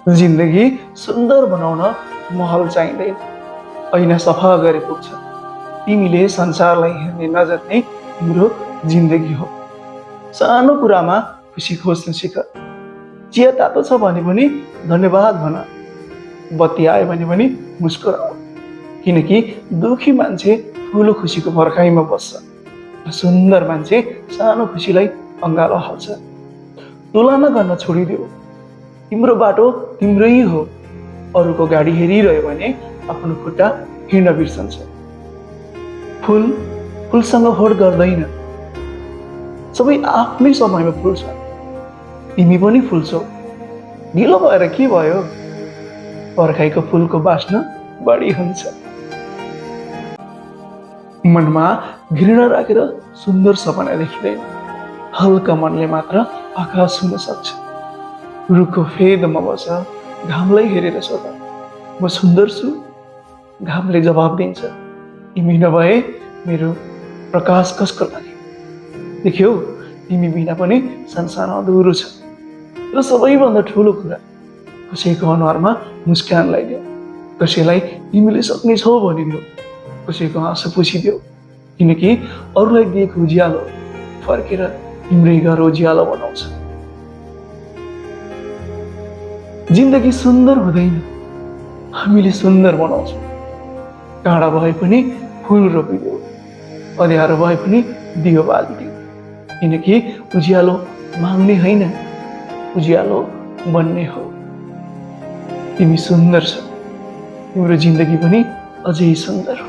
जिन्दगी सुन्दर बनाउन महल चाहिँदैन, ऐना सफा गरे पुग्छ। तिमीले संसारलाई हेर्ने नजर नै तिम्रो जिन्दगी हो। सानो कुरामा खुसी खोज्न सिक। चिया तातो छ भने पनि धन्यवाद भन। बत्ती आयो भने पनि मुस्कुराऊ, किनकि दुखी मान्छे ठुलो खुसीको पर्खाइमा बस्छ र सुन्दर मान्छे सानो खुसीलाई अँगालो हाल्छ। तुलना गर्न छोडिदेऊ। तिम्रो बाटो तिम्रै हो। अरूको गाडी हेरिरह्यो भने आफ्नो खुट्टा हिँड्न बिर्सन्छ। फुल फुलसँग होड गर्दैन, सबै आफ्नै समयमा फुल्छ। तिमी पनि फुल्छौ, ढिलो भएर के भयो? पर्खाइको फुलको बास्ना बढी हुन्छ। मनमा घृणा राखेर सुन्दर सपना देखिँदैन, हल्का मनले मात्र आकाश हुन सक्छ। रुखको फेदमा बस, घामलाई हेरेर सोध, म सुन्दर छु? घामले जवाब दिन्छ, तिमी नभए मेरो प्रकाश कसको लागि? देख्यौ, तिमी बिना पनि संसार अधुरो छ। र सबैभन्दा ठुलो कुरा, कसैको अनुहारमा मुस्कान लगाइदेऊ, कसैलाई तिमीले सक्नेछौ भनिदेऊ, कसैको आँसु पुछिदेऊ, किनकि अरूलाई दिएको उज्यालो फर्केर तिम्रै घर उज्यालो बनाउँछ। जिन्दगी सुन्दर हुँदैन, हामीले सुन्दर बनाउँछौँ। काँडा भए पनि फुल रोपिदेऊ, अँध्यारो भए पनि दियो बालिदेऊ, किनकि उज्यालो माग्ने होइन, उज्यालो बन्ने हो। तिमी सुन्दर छौ, तिम्रो जिन्दगी पनि अझै सुन्दर हो।